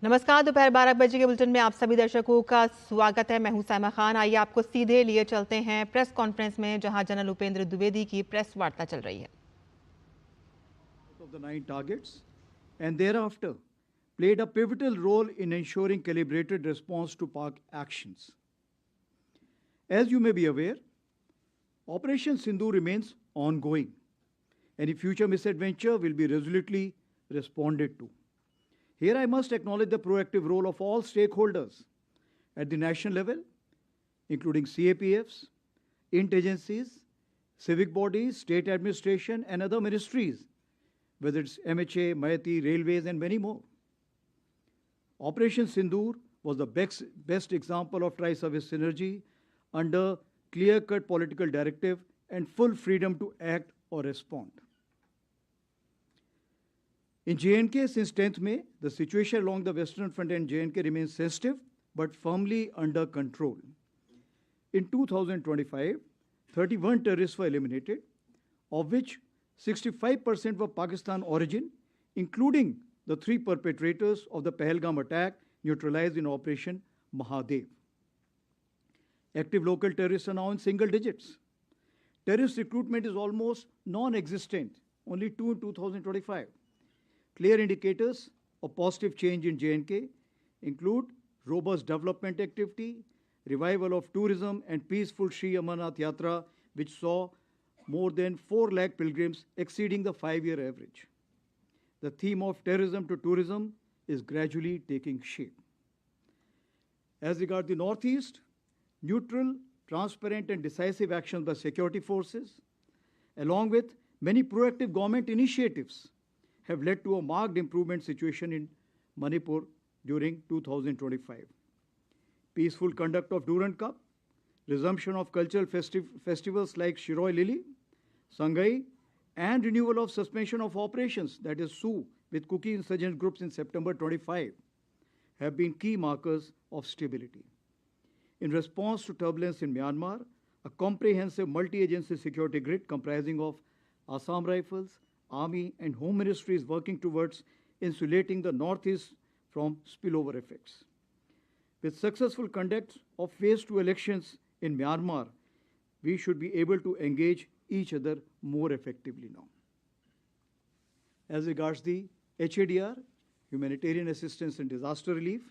नमस्कार, दोपहर 12 बजे के बुलेटिन में आप सभी दर्शकों का स्वागत है। मैं हूं साइमा खान। आइए आपको सीधे लिए चलते हैं प्रेस कॉन्फ्रेंस में, जहां जनरल उपेंद्र द्विवेदी की प्रेस वार्ता चल रही है। Of the 9 targets, and thereafter played a pivotal role in ensuring calibrated response to Pak actions. As you may be aware, Operation Sindhu remains ongoing. Any future misadventure will be resolutely responded to. Here I must acknowledge the proactive role of all stakeholders at the national level, including CAPFs, agencies, civic bodies, state administration, and other ministries, whether it's MHA, Mayati, Railways, and many more. Operation Sindoor was the best example of tri-service synergy under clear-cut political directive and full freedom to act or respond. In J&K, since 10th May, the situation along the Western Front and J&K remains sensitive but firmly under control. In 2025, 31 terrorists were eliminated, of which 65% were Pakistan origin, including the 3 perpetrators of the Pahalgam attack neutralized in Operation Mahadev. Active local terrorists are now in single digits. Terrorist recruitment is almost non-existent, only 2 in 2025. Clear indicators of positive change in J&K include robust development activity, revival of tourism, and peaceful Sri Amarnath Yatra, which saw more than 4 lakh pilgrims, exceeding the 5-year average. The theme of terrorism to tourism is gradually taking shape. As regards the Northeast, neutral, transparent, and decisive actions by security forces, along with many proactive government initiatives, have led to a marked improvement situation in Manipur during 2025. Peaceful conduct of Durand Cup, resumption of cultural festivals like Shiroi Lili, Sangai, and renewal of suspension of operations, that is SU, with Kuki insurgent groups in September 25, have been key markers of stability. In response to turbulence in Myanmar, a comprehensive multi-agency security grid comprising of Assam Rifles, Army, and Home Ministry is working towards insulating the Northeast from spillover effects. With successful conduct of phase 2 elections in Myanmar, we should be able to engage each other more effectively now. As regards the HADR, Humanitarian Assistance and Disaster Relief,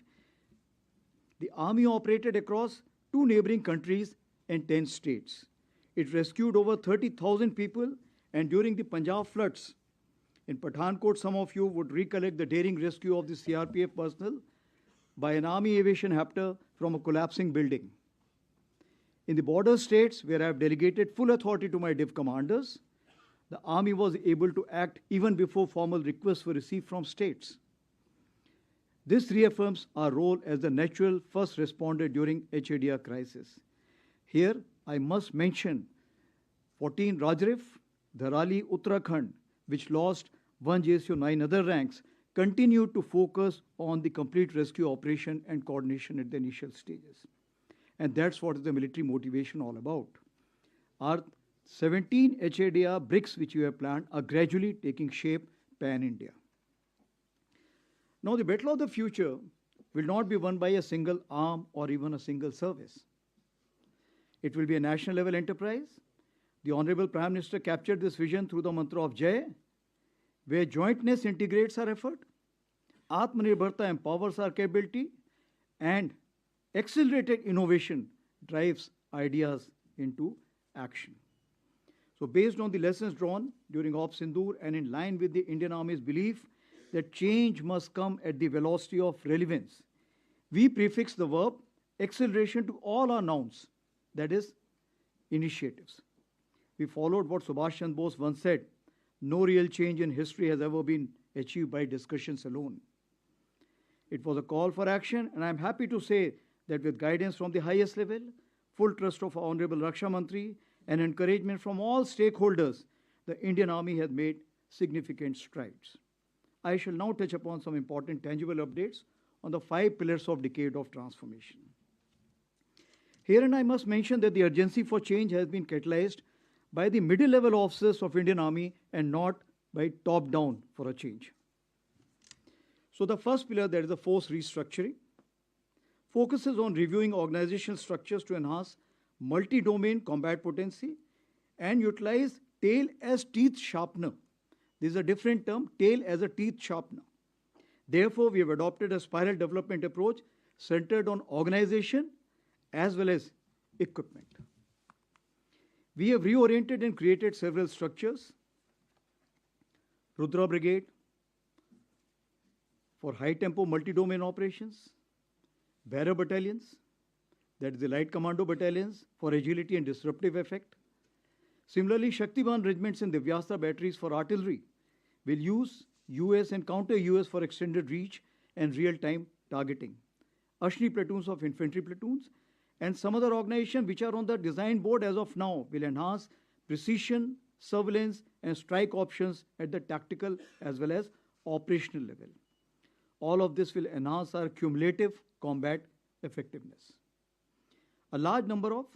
the Army operated across 2 neighboring countries and 10 states. It rescued over 30,000 people, and during the Punjab floods in Pathankot, some of you would recollect the daring rescue of the CRPF personnel by an Army aviation helicopter from a collapsing building. In the border states, where I have delegated full authority to my div commanders, the Army was able to act even before formal requests were received from states. This reaffirms our role as the natural first responder during HADR crisis. Here, I must mention 14 Rajrif, Dharali, Uttarakhand, which lost 1 JSU 9 other ranks, continued to focus on the complete rescue operation and coordination at the initial stages. And that's what is the military motivation all about. Our 17 HADR BRICS which we have planned are gradually taking shape pan-India. Now the battle of the future will not be won by a single arm or even a single service. It will be a national level enterprise. The Honorable Prime Minister captured this vision through the mantra of Jai, where jointness integrates our effort, Atmanirbharta empowers our capability, and accelerated innovation drives ideas into action. So based on the lessons drawn during Op Sindoor and in line with the Indian Army's belief that change must come at the velocity of relevance, we prefix the verb acceleration to all our nouns, that is, initiatives. We followed what Subhash Chandra Bose once said, no real change in history has ever been achieved by discussions alone. It was a call for action, and I'm happy to say that with guidance from the highest level, full trust of our Honorable Raksha Mantri, and encouragement from all stakeholders, the Indian Army has made significant strides. I shall now touch upon some important tangible updates on the 5 pillars of decade of transformation. Herein I must mention that the urgency for change has been catalyzed by the middle-level officers of Indian Army and not by top-down for a change. So the first pillar, that is the force restructuring, focuses on reviewing organizational structures to enhance multi-domain combat potency and utilize tail as teeth sharpener. This is a different term, tail as a teeth sharpener. Therefore, we have adopted a spiral development approach centered on organization as well as equipment. We have reoriented and created several structures. Rudra Brigade for high-tempo multi-domain operations, bearer battalions, that is the light commando battalions for agility and disruptive effect. Similarly, Shaktiban regiments and Divyastra batteries for artillery will use US and counter-US for extended reach and real-time targeting. Ashni platoons of infantry platoons and some other organizations which are on the design board as of now will enhance precision, surveillance, and strike options at the tactical as well as operational level. All of this will enhance our cumulative combat effectiveness. A large number of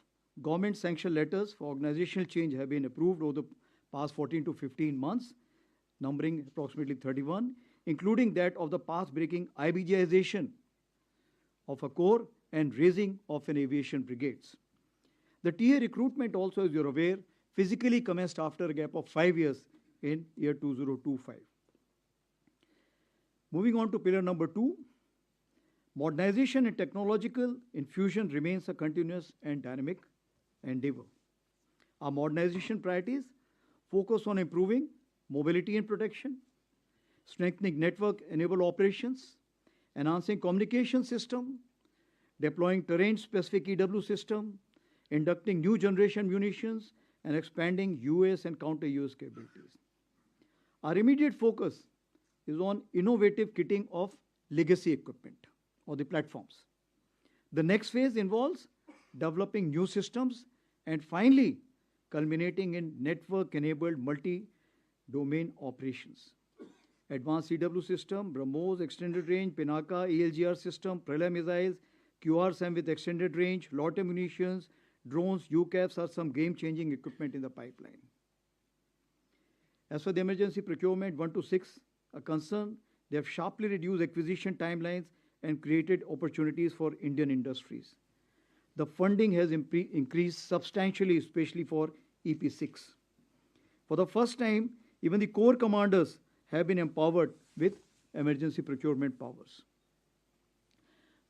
government sanctioned letters for organizational change have been approved over the past 14 to 15 months, numbering approximately 31, including that of the path-breaking IBJization of a corps and raising of an aviation brigades. The TA recruitment also, as you're aware, physically commenced after a gap of 5 years in year 2025. Moving on to pillar number 2, modernization and technological infusion remains a continuous and dynamic endeavor. Our modernization priorities focus on improving mobility and protection, strengthening network-enabled operations, enhancing communication system, deploying terrain-specific EW system, inducting new generation munitions, and expanding US and counter-US capabilities. Our immediate focus is on innovative kitting of legacy equipment or the platforms. The next phase involves developing new systems and finally culminating in network-enabled multi-domain operations. Advanced EW system, BrahMos, extended range, Pinaka, ELGR system, Pralay missiles, QR-SAM with extended range, Lotte munitions, drones, UCAVs are some game-changing equipment in the pipeline. As for the emergency procurement 1 to 6, a concern, they have sharply reduced acquisition timelines and created opportunities for Indian industries. The funding has increased substantially, especially for EP6. For the first time, even the corps commanders have been empowered with emergency procurement powers.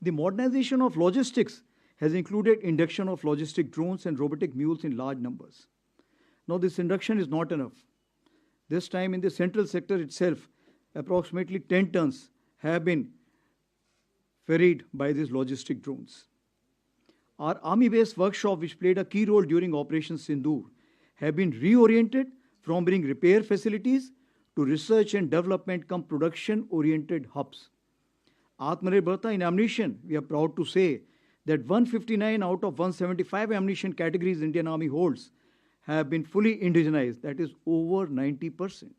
The modernization of logistics has included induction of logistic drones and robotic mules in large numbers. Now, this induction is not enough. This time in the central sector itself, approximately 10 tons have been ferried by these logistic drones. Our army-based workshop, which played a key role during Operation Sindoor, have been reoriented from being repair facilities to research and development come production-oriented hubs. Atmanirbharta in ammunition, we are proud to say that 159 out of 175 ammunition categories Indian Army holds have been fully indigenized, that is over 90%.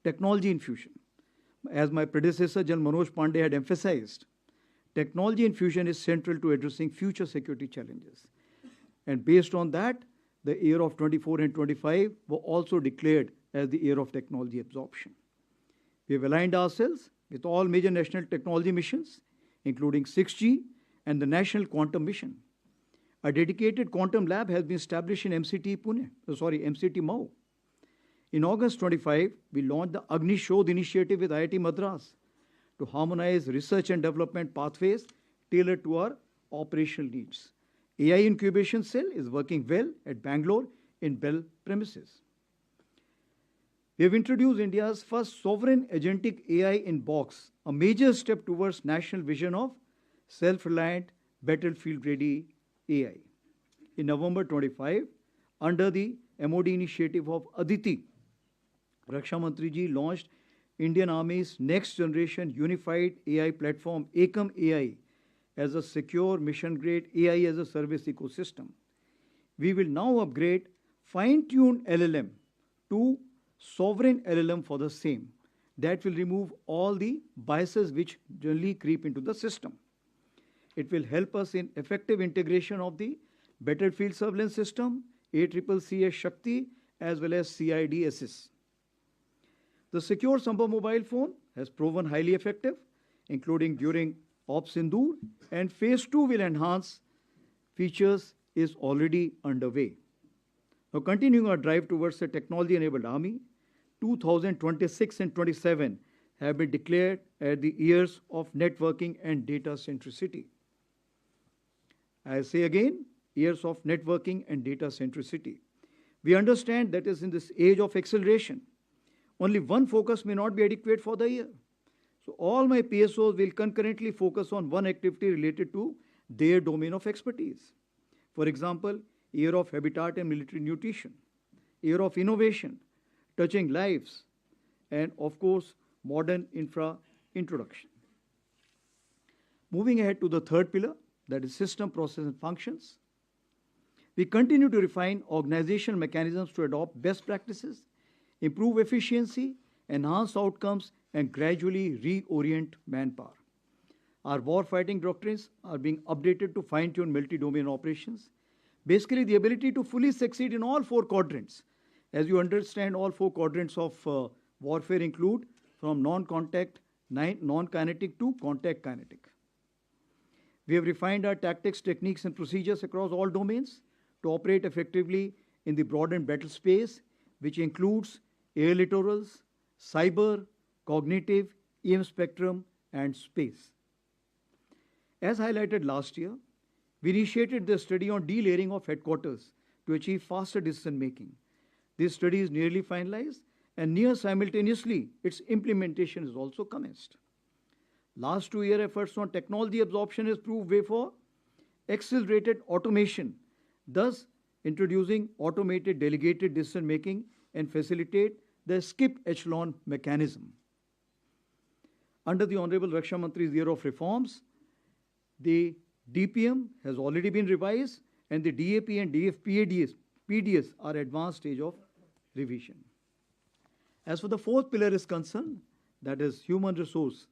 Technology infusion. As my predecessor, General Manoj Pandey, had emphasized, technology infusion is central to addressing future security challenges. And based on that, the year of 24 and 25 were also declared as the year of technology absorption. We have aligned ourselves with all major national technology missions, including 6G and the National Quantum Mission. A dedicated quantum lab has been established in MCT Mau. In August 25, we launched the Agni Shodh initiative with IIT Madras to harmonize research and development pathways tailored to our operational needs. AI incubation cell is working well at Bangalore in Bell premises. We have introduced India's first sovereign agentic AI in box, a major step towards national vision of self-reliant, battlefield-ready AI. In November 25, under the MOD initiative of Aditi, Raksha Mantri ji launched Indian Army's next generation unified AI platform, Ekam AI, as a secure mission-grade AI as a service ecosystem. We will now upgrade fine-tuned LLM to sovereign LLM for the same. That will remove all the biases which generally creep into the system. It will help us in effective integration of the battlefield surveillance system, ACCCS Shakti, as well as CIDSS. The secure Samba mobile phone has proven highly effective, including during Op Sindoor, and Phase 2 will enhance features is already underway. Now, continuing our drive towards a technology-enabled army, 2026 and 27 have been declared as the years of networking and data centricity. I say again, years of networking and data centricity. We understand that is in this age of acceleration, only one focus may not be adequate for the year. So all my PSOs will concurrently focus on one activity related to their domain of expertise. For example, year of habitat and military nutrition, year of innovation, touching lives, and of course, modern infra introduction. Moving ahead to the third pillar, that is system, process, and functions. We continue to refine organizational mechanisms to adopt best practices, improve efficiency, enhance outcomes, and gradually reorient manpower. Our warfighting doctrines are being updated to fine-tune multi-domain operations. Basically, the ability to fully succeed in all four quadrants. As you understand, all four quadrants of warfare include from non-contact, non-kinetic to contact kinetic. We have refined our tactics, techniques, and procedures across all domains to operate effectively in the broadened battle space, which includes air littorals, cyber, cognitive, EM spectrum, and space. As highlighted last year, we initiated the study on delayering of headquarters to achieve faster decision-making. This study is nearly finalized, and near simultaneously, its implementation is also commenced. Last 2-year efforts on technology absorption has proved way for accelerated automation, thus introducing automated delegated decision-making and facilitate the skip echelon mechanism. Under the Honorable Raksha Mantri's year of reforms, the DPM has already been revised, and the DAP and PDS are advanced stage of revision. As for the fourth pillar is concerned, that is human resource,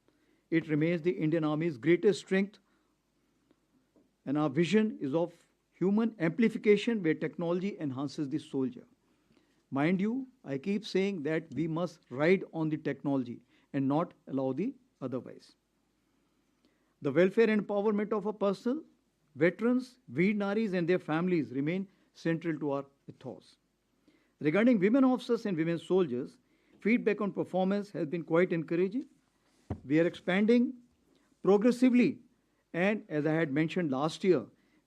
it remains the Indian Army's greatest strength, and our vision is of human amplification where technology enhances the soldier. Mind you, I keep saying that we must ride on the technology and not allow the otherwise. The welfare and empowerment of our personnel, veterans, Veer Naris and their families remain central to our ethos. Regarding women officers and women soldiers, feedback on performance has been quite encouraging. We are expanding progressively, and as I had mentioned last year,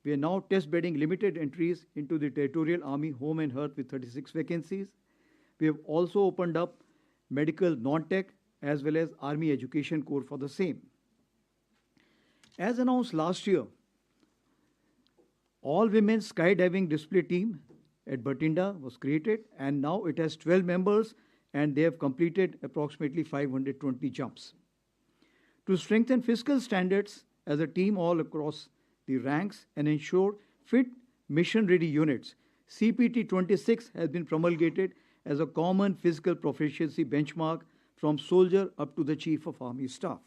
we are now test bedding limited entries into the Territorial Army Home and Hearth with 36 vacancies. We have also opened up medical non-tech as well as Army Education Corps for the same. As announced last year, all-women skydiving display team at Bathinda was created, and now it has 12 members, and they have completed approximately 520 jumps. To strengthen fiscal standards as a team all across the ranks and ensure fit mission-ready units, CPT 26 has been promulgated as a common physical proficiency benchmark from soldier up to the Chief of Army Staff.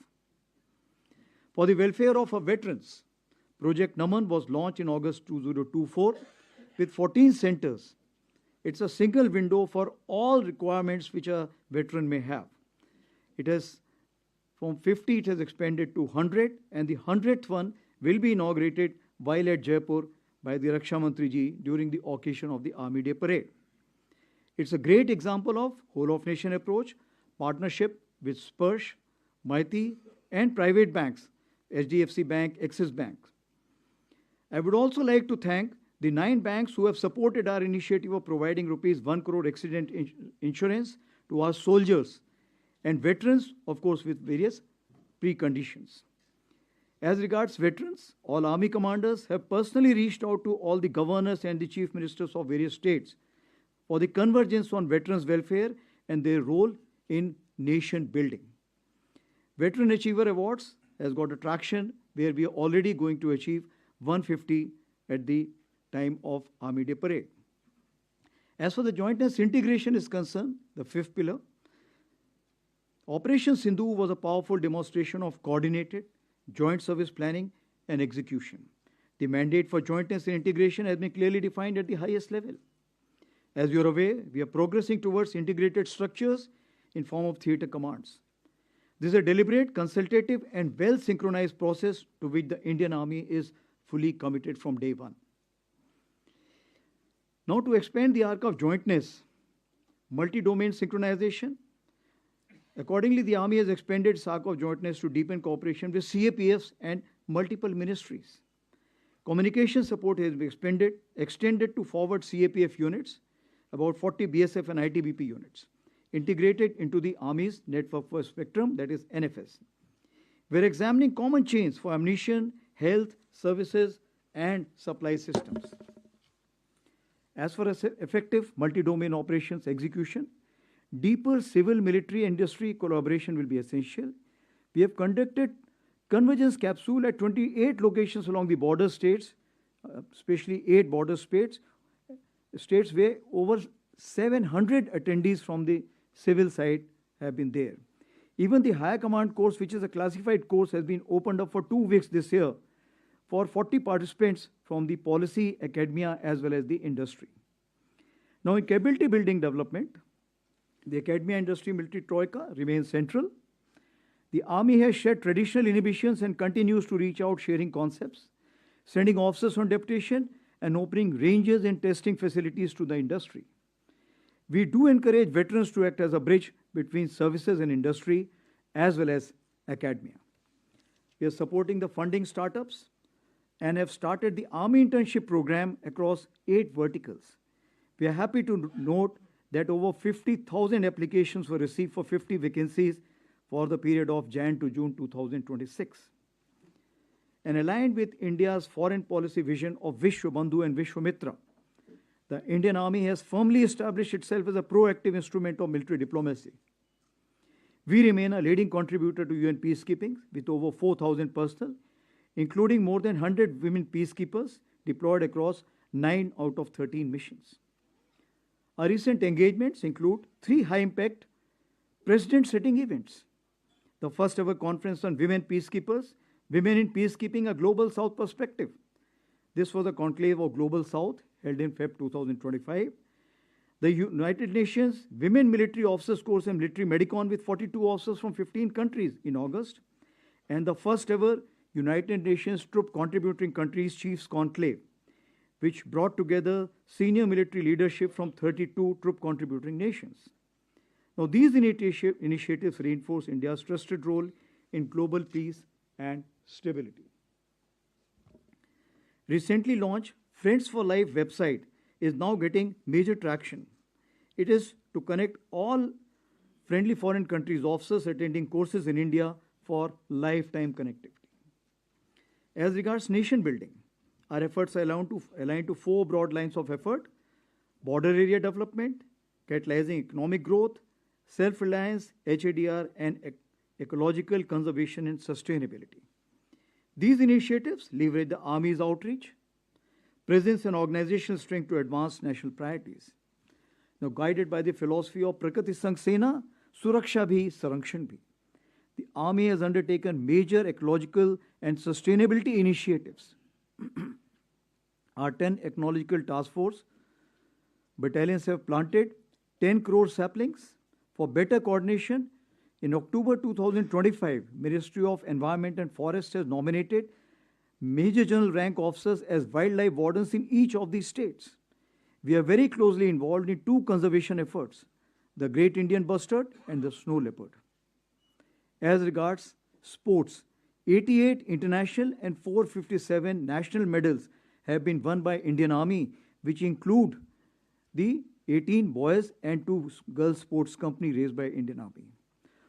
For the welfare of our veterans, Project Naman was launched in August 2024 with 14 centers. It's a single window for all requirements which a veteran may have. It has, from 50, it has expanded to 100, and the 100th one will be inaugurated while at Jaipur by the Raksha Mantri ji during the occasion of the Army Day Parade. It's a great example of whole-of-nation approach, partnership with Sparsh, Maiti, and private banks, HDFC Bank, Axis Bank. I would also like to thank the 9 banks who have supported our initiative of providing rupees 1 crore accident insurance to our soldiers and veterans, of course, with various preconditions. As regards veterans, all army commanders have personally reached out to all the governors and the chief ministers of various states for the convergence on veterans' welfare and their role in nation building. Veteran Achiever Awards has got a traction where we are already going to achieve 150 at the time of Army Day Parade. As for the Jointness integration is concerned, the fifth pillar, Operation Sindoor was a powerful demonstration of coordinated joint service planning and execution. The mandate for jointness and integration has been clearly defined at the highest level. As you are aware, we are progressing towards integrated structures in form of theatre commands. This is a deliberate, consultative, and well-synchronized process to which the Indian Army is fully committed from day one. Now, to expand the arc of jointness, multi-domain synchronization, accordingly, the Army has expanded its arc of jointness to deepen cooperation with CAPFs and multiple ministries. Communication support has been extended to forward CAPF units, about 40 BSF and ITBP units, integrated into the Army's Network for Spectrum, that is NFS. We're examining common chains for ammunition, health, services, and supply systems. As for effective multi-domain operations execution, deeper civil-military industry collaboration will be essential. We have conducted convergence capsule at 28 locations along the border states, especially 8 border states where over 700 attendees from the civil side have been there. Even the High Command course, which is a classified course, has been opened up for 2 weeks this year for 40 participants from the policy, academia, as well as the industry. Now, in capability building development, the academia industry military troika remains central. The Army has shed traditional inhibitions and continues to reach out, sharing concepts, sending officers on deputation, and opening ranges and testing facilities to the industry. We do encourage veterans to act as a bridge between services and industry, as well as academia. We are supporting the funding startups and have started the Army internship program across 8 verticals. We are happy to note that over 50,000 applications were received for 50 vacancies for the period of Jan to June 2026. And aligned with India's foreign policy vision of Vishwabandhu and Vishwamitra, the Indian Army has firmly established itself as a proactive instrument of military diplomacy. We remain a leading contributor to UN peacekeeping with over 4,000 personnel, including more than 100 women peacekeepers deployed across 9 out of 13 missions. Our recent engagements include 3 high-impact president-setting events. The first ever conference on women peacekeepers, Women in Peacekeeping, a Global South Perspective. This was a conclave of Global South held in Feb 2025. The United Nations Women Military Officers Course and Military Medicon with 42 officers from 15 countries in August. And the first ever United Nations Troop Contributing Countries Chiefs Conclave, which brought together senior military leadership from 32 troop contributing nations. Now, these initiatives reinforce India's trusted role in global peace and stability. Recently launched Friends for Life website is now getting major traction. It is to connect all friendly foreign countries officers attending courses in India for lifetime connectivity. As regards nation building, our efforts are aligned to 4 broad lines of effort: border area development, catalyzing economic growth, self-reliance, HADR, and ecological conservation and sustainability. These initiatives leverage the Army's outreach, presence, and organizational strength to advance national priorities. Now, guided by the philosophy of Prakriti Sang Sena, Suraksha Bhi, Sarakshan Bhi, the Army has undertaken major ecological and sustainability initiatives. Our 10 ecological task force battalions have planted 10 crore saplings. For better coordination, in October 2025, Ministry of Environment and Forest has nominated Major General rank officers as wildlife wardens in each of these states. We are very closely involved in 2 conservation efforts, the Great Indian Bustard and the Snow Leopard. As regards sports, 88 international and 457 national medals have been won by Indian Army, which include the 18 boys and 2 girls sports company raised by Indian Army.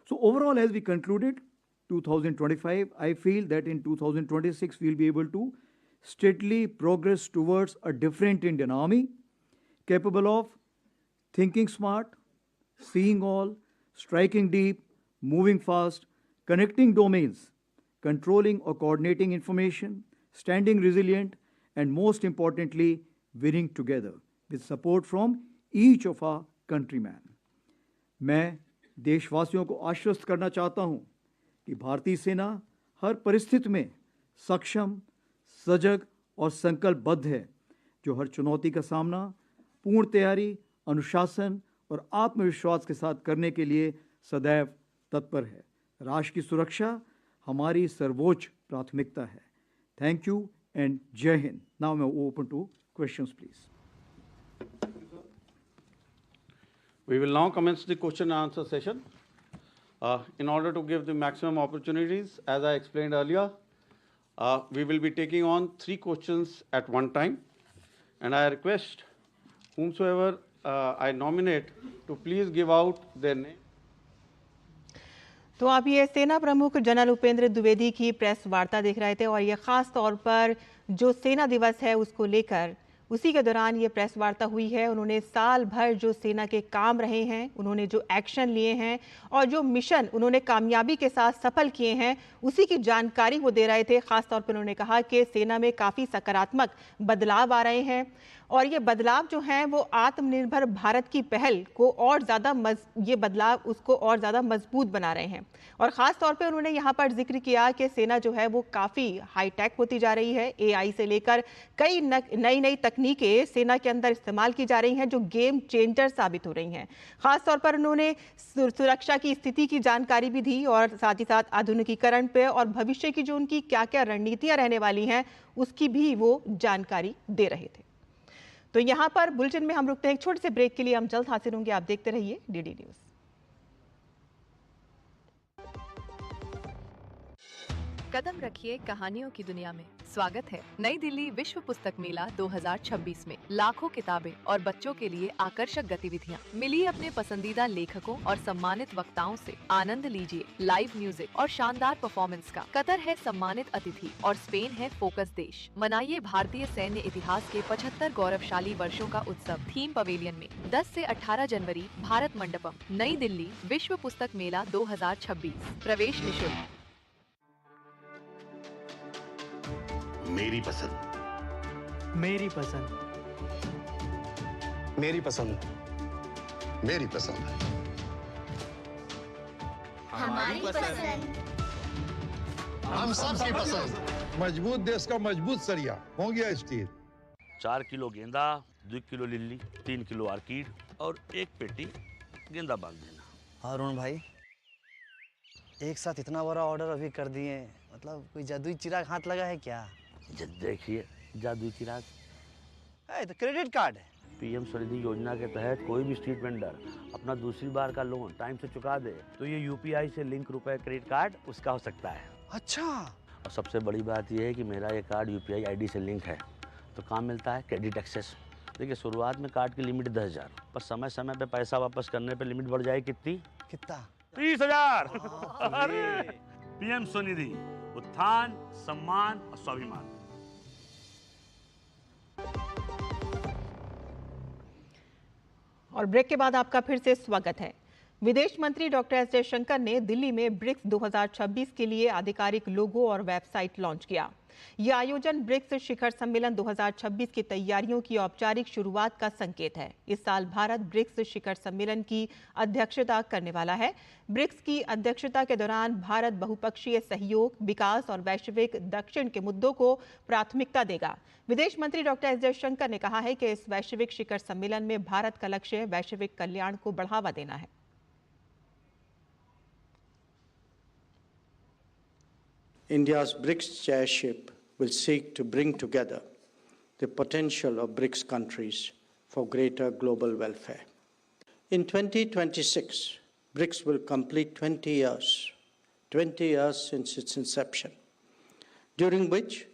So overall, as we concluded 2025, I feel that in 2026 we'll be able to steadily progress towards a different Indian Army, capable of thinking smart, seeing all, striking deep, moving fast, connecting domains, controlling or coordinating information, standing resilient, and most importantly, winning together with support from each of our countrymen. मैं देशवासियों को आश्वस्त करना चाहता हूं कि भारतीय सेना हर परिस्थिति में सक्षम, सजग और संकल्पबद्ध है, जो हर चुनौती का सामना पूर्ण तैयारी, अनुशासन और आत्मविश्वास के साथ करने के लिए सदैव तत्पर है. राष्ट्र की सुरक्षा हमारी सर्वोच्च प्राथमिकता है। थैंक यू एंड जय हिंद। नाउ मैं open two questions please. We will now commence the question and answer session. In order to give the maximum opportunities, as I explained earlier, we will be taking on 3 questions at one time, and I request whomsoever I nominate to please give out their name. तो आप ये सेना प्रमुख general Upendra Dwivedi की press वार्ता देख रहे थे और ये खास तौर पर जो सेना दिवस है उसको लेकर उसी के दौरान ये प्रेस वार्ता हुई है। उन्होंने साल भर जो सेना के काम रहे हैं, उन्होंने जो एक्शन लिए हैं और जो मिशन उन्होंने कामयाबी के साथ सफल किए हैं, उसी की जानकारी वो दे रहे थे। खास तौर पर उन्होंने कहा कि सेना में काफ़ी सकारात्मक बदलाव आ रहे हैं और ये बदलाव जो हैं वो आत्मनिर्भर भारत की पहल को और ज़्यादा ये बदलाव उसको और ज़्यादा मजबूत बना रहे हैं। और ख़ास तौर पे उन्होंने यहाँ पर जिक्र किया कि सेना जो है वो काफ़ी हाईटेक होती जा रही है। एआई से लेकर कई नई नई तकनीकें सेना के अंदर इस्तेमाल की जा रही हैं जो गेम चेंजर साबित हो रही हैं। ख़ास तौर पर उन्होंने सुरक्षा की स्थिति की जानकारी भी दी और साथ ही साथ आधुनिकीकरण पे और भविष्य की जो उनकी क्या क्या रणनीतियाँ रहने वाली हैं उसकी भी वो जानकारी दे रहे थे। तो यहाँ पर बुलेटिन में हम रुकते हैं एक छोटे से ब्रेक के लिए। हम जल्द हाजिर होंगे। आप देखते रहिए डीडी न्यूज़। कदम रखिए कहानियों की दुनिया में। स्वागत है नई दिल्ली विश्व पुस्तक मेला 2026 में। लाखों किताबें और बच्चों के लिए आकर्षक गतिविधियाँ। मिलिए अपने पसंदीदा लेखकों और सम्मानित वक्ताओं से। आनंद लीजिए लाइव म्यूजिक और शानदार परफॉर्मेंस का। कतर है सम्मानित अतिथि और स्पेन है फोकस देश। मनाइए भारतीय सैन्य इतिहास के 75 गौरवशाली वर्षों का उत्सव थीम पवेलियन में 10 से 18 जनवरी भारत मंडपम, नई दिल्ली विश्व पुस्तक मेला 2026। प्रवेश निःशुल्क। मेरी पसंद, मेरी पसंद, मेरी पसंद, मेरी पसंद, हमारी पसंद, हम सबकी पसंद। मजबूत देश का मजबूत सरिया हो गया स्टील। 4 किलो गेंदा, 2 किलो लिल्ली, 3 किलो आर्किड और 1 पेटी गेंदा बांध देना। अरुण भाई, एक साथ इतना बड़ा ऑर्डर अभी कर दिए, मतलब कोई जादुई चिराग हाथ लगा है क्या? देखिए जादुई चिराग। तो क्रेडिट कार्ड है। पीएम स्वनिधि योजना के तहत कोई भी स्ट्रीट वेंडर अपना दूसरी बार का लोन टाइम से चुका दे तो ये यूपीआई से लिंक रुपए क्रेडिट कार्ड उसका हो सकता है। अच्छा। और सबसे बड़ी बात यह है कि मेरा ये कार्ड यूपीआई आईडी से लिंक है तो काम मिलता है क्रेडिट एक्सेस। देखिए शुरुआत में कार्ड की लिमिट 10,000, पर समय समय पे पैसा वापस करने पे लिमिट बढ़ जाए कितनी? कितना? 30,000। अरे पीएम स्वनिधि, उत्थान, सम्मान और स्वाभिमान। और ब्रेक के बाद आपका फिर से स्वागत है। विदेश मंत्री डॉक्टर एस जयशंकर ने दिल्ली में ब्रिक्स 2026 के लिए आधिकारिक लोगो और वेबसाइट लॉन्च किया। यह आयोजन ब्रिक्स शिखर सम्मेलन 2026 की तैयारियों की औपचारिक शुरुआत का संकेत है। इस साल भारत ब्रिक्स शिखर सम्मेलन की अध्यक्षता करने वाला है। ब्रिक्स की अध्यक्षता के दौरान भारत बहुपक्षीय सहयोग, विकास और वैश्विक दक्षिण के मुद्दों को प्राथमिकता देगा। विदेश मंत्री डॉक्टर एस जयशंकर ने कहा है कि इस वैश्विक शिखर सम्मेलन में भारत का लक्ष्य वैश्विक कल्याण को बढ़ावा देना है। India's BRICS chairship will seek to bring together the potential of BRICS countries for greater global welfare. In 2026, BRICS will complete 20 years since its inception, during which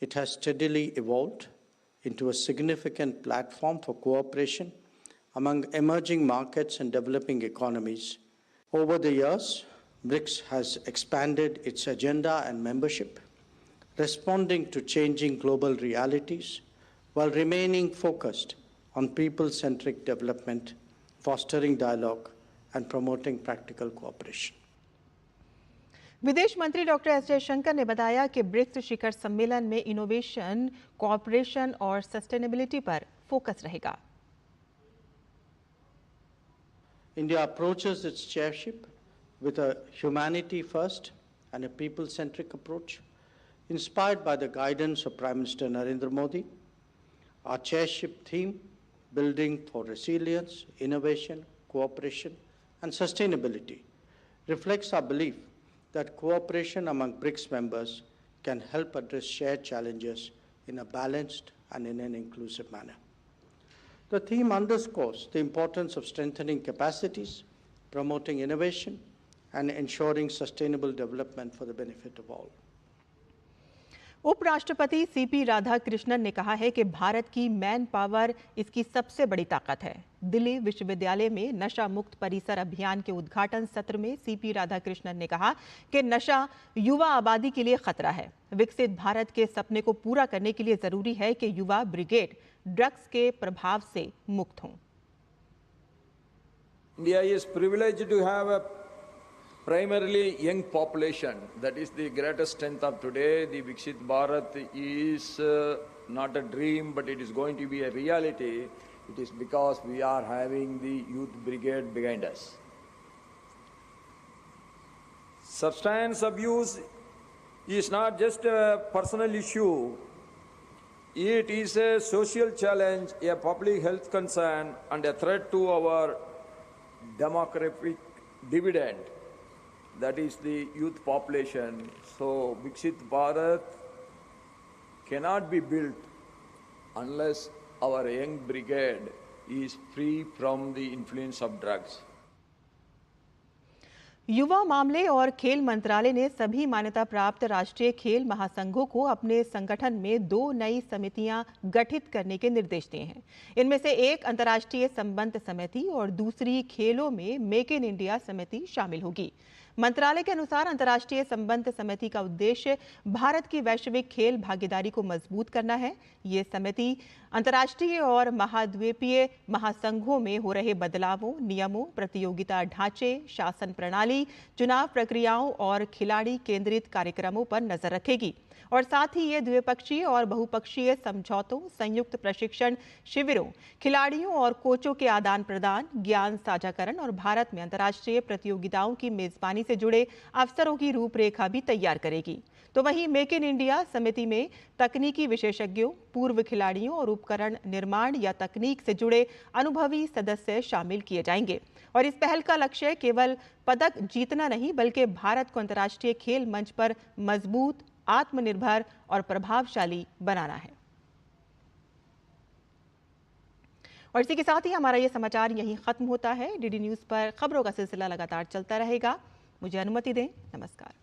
it has steadily evolved into a significant platform for cooperation among emerging markets and developing economies. Over the years, BRICS has expanded its agenda and membership, responding to changing global realities while remaining focused on people-centric development, fostering dialogue, and promoting practical cooperation. विदेश मंत्री doctor S Jaishankar ने बताया कि BRICS शिखर सम्मेलन में innovation, cooperation और sustainability पर focus रहेगा। India approaches its chairship with a humanity-first and a people-centric approach, inspired by the guidance of Prime Minister Narendra Modi. Our chairship theme, Building for Resilience, Innovation, Cooperation and Sustainability, reflects our belief that cooperation among BRICS members can help address shared challenges in a balanced and in an inclusive manner. The theme underscores the importance of strengthening capacities, promoting innovation, and ensuring sustainable development for the benefit of all. उपराष्ट्रपति CP Radhakrishnan ने कहा है कि भारत की man power इसकी सबसे बड़ी ताकत है। दिल्ली विश्वविद्यालय में नशा मुक्त परिसर अभियान के उद्घाटन सत्र में सीपी राधाकृष्णन ने कहा कि नशा युवा आबादी के लिए खतरा है। विकसित भारत के सपने को पूरा करने के लिए जरूरी है कि युवा ब्रिगेड ड्रग्स के प्रभाव से मुक्त हों। India is privileged to have a primarily young population. That is the greatest strength of today. The Viksit Bharat is not a dream, but it is going to be a reality. It is because we are having the youth brigade behind us. Substance abuse is not just a personal issue. It is a social challenge, a public health concern, and a threat to our demographic dividend. That is the youth population. So Viksit Bharat cannot be built unless our young brigade is free from the influence of drugs. युवा मामले और खेल मंत्रालय ने सभी मान्यता प्राप्त राष्ट्रीय खेल महासंघों को अपने संगठन में 2 नई समितियां गठित करने के निर्देश दिए हैं। इनमें से एक अंतर्राष्ट्रीय संबंध समिति और दूसरी खेलों में मेक इन इंडिया समिति शामिल होगी। मंत्रालय के अनुसार अंतर्राष्ट्रीय संबंध समिति का उद्देश्य भारत की वैश्विक खेल भागीदारी को मजबूत करना है। ये समिति अंतर्राष्ट्रीय और महाद्वीपीय महासंघों में हो रहे बदलावों, नियमों, प्रतियोगिता ढांचे, शासन प्रणाली, चुनाव प्रक्रियाओं और खिलाड़ी केंद्रित कार्यक्रमों पर नजर रखेगी और साथ ही ये द्विपक्षीय और बहुपक्षीय समझौतों, संयुक्त प्रशिक्षण शिविरों, खिलाड़ियों और कोचों के आदान प्रदान, ज्ञान साझाकरण और भारत में अंतर्राष्ट्रीय प्रतियोगिताओं की मेजबानी से जुड़े अवसरों की रूपरेखा भी तैयार करेगी। तो वहीं मेक इन इंडिया समिति में तकनीकी विशेषज्ञों, पूर्व खिलाड़ियों और उपकरण निर्माण या तकनीक से जुड़े अनुभवी सदस्य शामिल किए जाएंगे और इस पहल का लक्ष्य केवल पदक जीतना नहीं बल्कि भारत को अंतर्राष्ट्रीय खेल मंच पर मजबूत, आत्मनिर्भर और प्रभावशाली बनाना है। और इसी के साथ ही हमारा ये समाचार यहीं खत्म होता है। डीडी न्यूज़ पर खबरों का सिलसिला लगातार चलता रहेगा। मुझे अनुमति दें। नमस्कार।